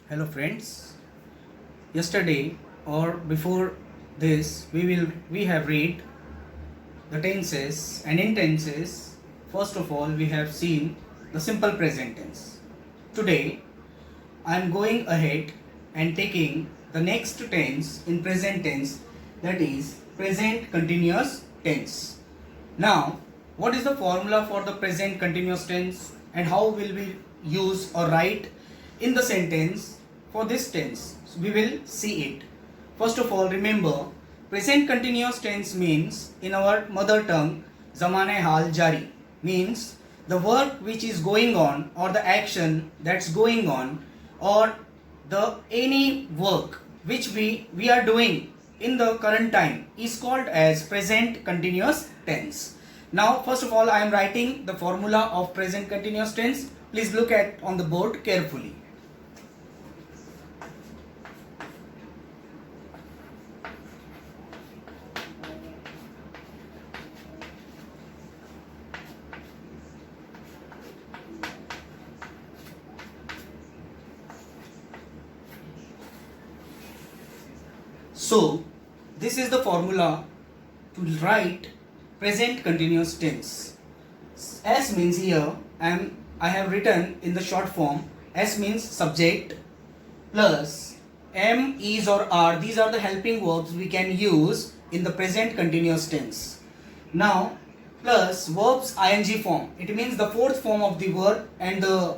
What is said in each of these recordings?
Hello friends. Yesterday or before this we have read the tenses, and in tenses first of all we have seen the simple present tense. Today I am going ahead and taking the next tense in present tense, that is present continuous tense. Now what is the formula for the present continuous tense and how will we use or write in the sentence for this tense? So we will see it. First of all, remember present continuous tense means in our mother tongue zamane hal jari, means the work which is going on or the action that's going on or the any work which we are doing in the current time is called as present continuous tense. Now first of all I am writing the formula of present continuous tense. Please look at on the board carefully. So this is the formula to write present continuous tense. S means here I have written in the short form. S means subject plus am, is or are. These are the helping verbs we can use in the present continuous tense. Now plus verbs ing form. It means the fourth form of the verb and the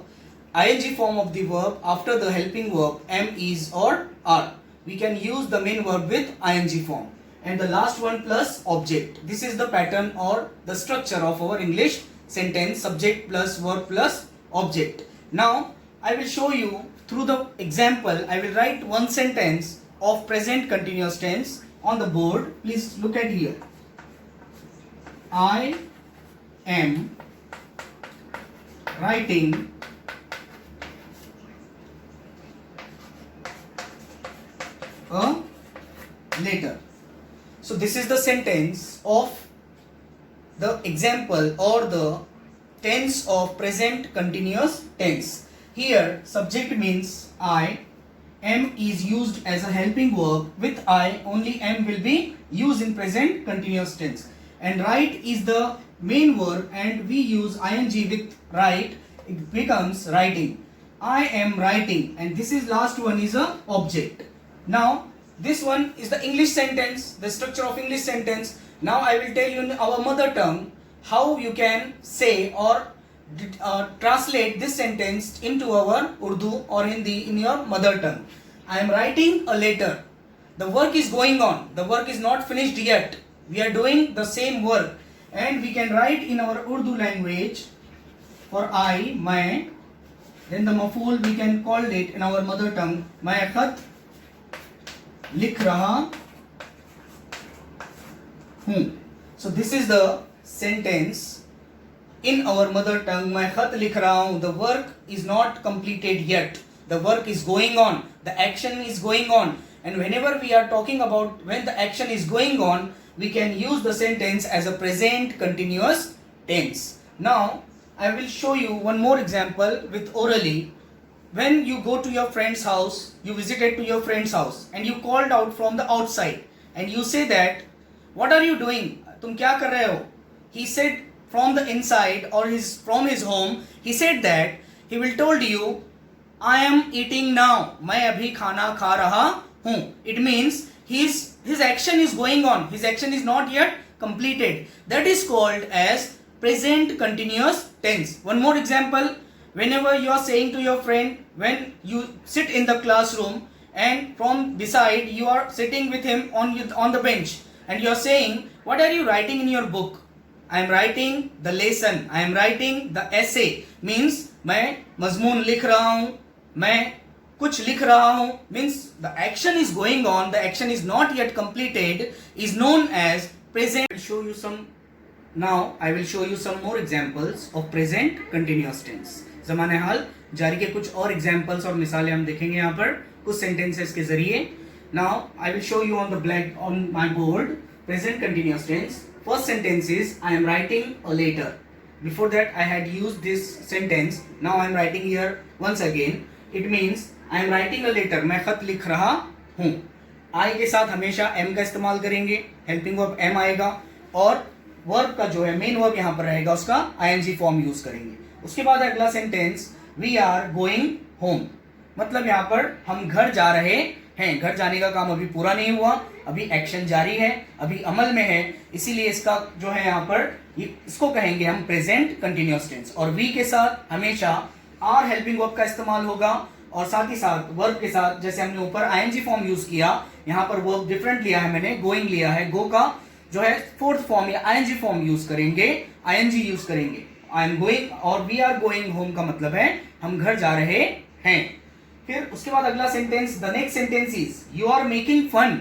ing form of the verb after the helping verb am, is or are. We can use the main verb with ing form. And the last one plus object. This is the pattern or the structure of our English sentence: subject plus verb plus object. Now I will show you through the example. I will write one sentence of present continuous tense on the board. Please look at here. I am writing a letter. So this is the sentence of the example or the tense of present continuous tense. Here subject means I, am is used as a helping verb. With I only am will be used in present continuous tense, and write is the main verb and we use ing with write. It becomes writing. I am writing, and this is last one is a object. Now this one is the English sentence, the structure of English sentence. Now I will tell you in our mother tongue how you can say or translate this sentence into our Urdu or Hindi in your mother tongue. I am writing a letter. The work is going on. The work is not finished yet. We are doing the same work, and we can write in our Urdu language for I, my. Then the maful we can call it in our mother tongue, मैं खत लिख रहा हूँ. So this is the sentence in our mother tongue, मैं खत लिख रहा हूँ. The work is not completed yet. The work is going on. The action is going on. And whenever we are talking about when the action is going on, we can use the sentence as a present continuous tense. Now I will show you one more example with orally. When you go to your friend's house, you visited to your friend's house and you called out from the outside and you say that, what are you doing? तुम क्या कर रहे हो? He said from the inside or from his home, he said that he will told you, I am eating now. मैं अभी खाना खा रहा हूँ. It means his action is going on. His action is not yet completed. That is called as present continuous tense. One more example. Whenever you are saying to your friend, when you sit in the classroom and from beside you are sitting with him on the bench and you are saying, what are you writing in your book? I am writing the lesson. I am writing the essay. Means मैं मजमून लिख रहा हूँ, मैं कुछ लिख रहा हूँ. Means the action is going on. The action is not yet completed. Is known as present. Now I will show you some more examples of present continuous tense. ज़माने हाल जारी के कुछ और एग्जाम्पल्स और मिसालें हम देखेंगे यहाँ पर कुछ सेंटेंसेस के जरिए. Now I will show you on my board present continuous tense. First sentence is I am writing a letter. Before that I had used this sentence. Now I am writing here once again. It means I am writing a letter, मैं खत लिख रहा हूं। आई के साथ हमेशा M का इस्तेमाल करेंगे, हेल्पिंग वर्ब एम आएगा, और वर्ब का जो है मेन वर्ब यहां पर रहेगा उसका आईएनजी फॉर्म यूज करेंगे। उसके बाद अगला sentence, we are going home, मतलब यहां पर हम घर जा रहे हैं। घर जाने का काम अभी पूरा नहीं हुआ, अभी एक्शन जारी है, अभी अमल में है, इसीलिए इसका जो है यहाँ पर इसको कहेंगे हम प्रेजेंट कंटिन्यूअस टेंस। और वी के साथ हमेशा आर हेल्पिंग वर्ब का इस्तेमाल होगा, और साथ ही साथ वर्ब के साथ जैसे हमने ऊपर आईएनजी फॉर्म यूज किया, यहाँ पर वर्ब डिफरेंट लिया है मैंने, गोइंग लिया है, गो का जो है फोर्थ फॉर्म या आईएनजी फॉर्म यूज करेंगे, आईएनजी यूज करेंगे। आई एम गोइंग और वी आर गोइंग होम का मतलब है हम घर जा रहे हैं। फिर उसके बाद अगला sentence, the next sentence is you are making fun,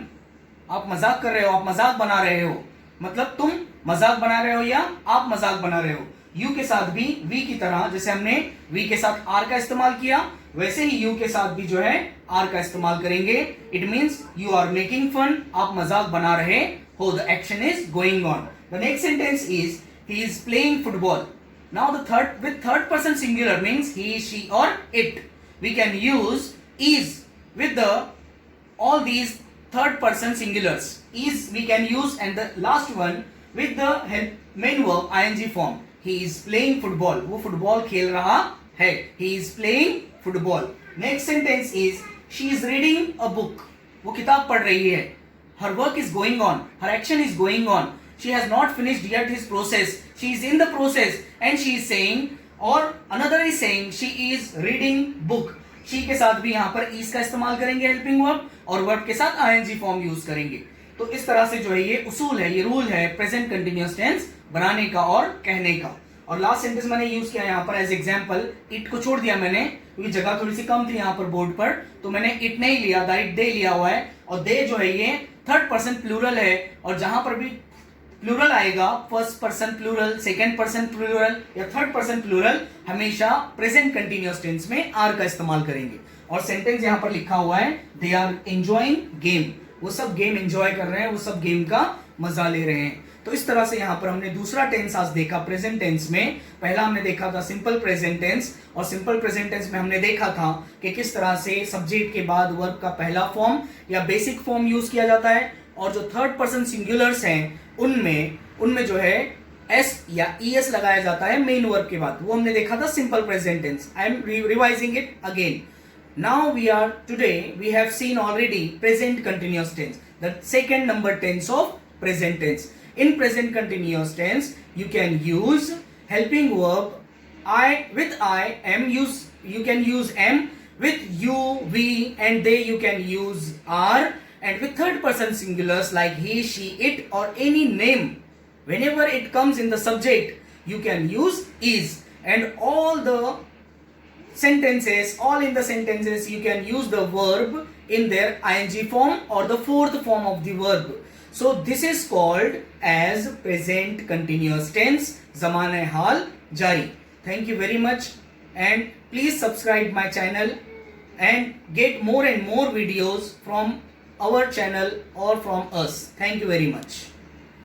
आप मजाक कर रहे हो, आप मजाक बना रहे हो, मतलब तुम मजाक बना रहे हो या आप मजाक बना रहे हो। यू के साथ भी वी की तरह जैसे हमने वी के साथ आर का इस्तेमाल किया, वैसे ही यू के साथ भी जो है आर का इस्तेमाल करेंगे। It means you are making fun, आप मजाक बना रहे हो, the action is going on. The next sentence is he is playing football. Now the third with third person singular means he, she और it. We can use is with the all these third person singulars. Is we can use, and the last one with the main verb ing form. He is playing football. वो football खेल रहा है. He is playing football. Next sentence is she is reading a book. वो किताब पढ़ रही है. Her work is going on. Her action is going on. She has not finished yet his process. She is in the process and she is saying, और another is saying she is reading book. she के साथ भी यहाँ पर is का इस्तेमाल करेंगे helping verb, और वर्ब के साथ ing फॉर्म यूज करेंगे। तो इस तरह से जो है ये उसूल है, ये रूल है प्रेजेंट कंटिन्यूअस टेंस बनाने का और कहने का। और लास्ट सेंटेंस मैंने यूज किया यहाँ पर एज एग्जांपल, इट को छोड़ दिया मैंने क्योंकि जगह थोड़ी सी कम थी यहाँ पर बोर्ड पर, तो मैंने इट नहीं लिया, दैट दे लिया हुआ है। और दे जो है ये थर्ड पर्सन प्लूरल है, और जहां पर भी प्लूरल आएगा, first person plural, second person plural या थर्ड पर्सन प्लूरल, हमेशा प्रेजेंट कंटिन्यूअस टेंस में आर का इस्तेमाल करेंगे। और सेंटेंस यहां पर लिखा हुआ है दे आर एंजॉयिंग गेम, वो सब गेम एंजॉय कर रहे हैं, वो सब गेम का मजा ले रहे हैं। तो इस तरह से यहां पर हमने दूसरा टेंस आज देखा प्रेजेंट टेंस में। पहला हमने देखा था सिंपल प्रेजेंट टेंस, और सिंपल प्रेजेंट टेंस में हमने देखा था कि किस तरह से सब्जेक्ट के बाद वर्ब का पहला फॉर्म या बेसिक फॉर्म यूज किया जाता है, और जो थर्ड पर्सन सिंगुलर्स हैं उनमें जो है एस या ईएस लगाया जाता है मेन वर्ब के बाद, वो हमने देखा था simple present tense. I am revising it again. Now we have seen already present continuous tense, the second number tense of present tense. In present continuous tense you can use helping verb I with you can use am, with you, we and they you can use are, and with third person singulars like he, she, it or any name, whenever it comes in the subject you can use is, and all in the sentences you can use the verb in their ing form or the fourth form of the verb. So this is called as present continuous tense, zamane hal jari. Thank you very much, and please subscribe my channel and get more and more videos from our channel or from us. Thank you very much.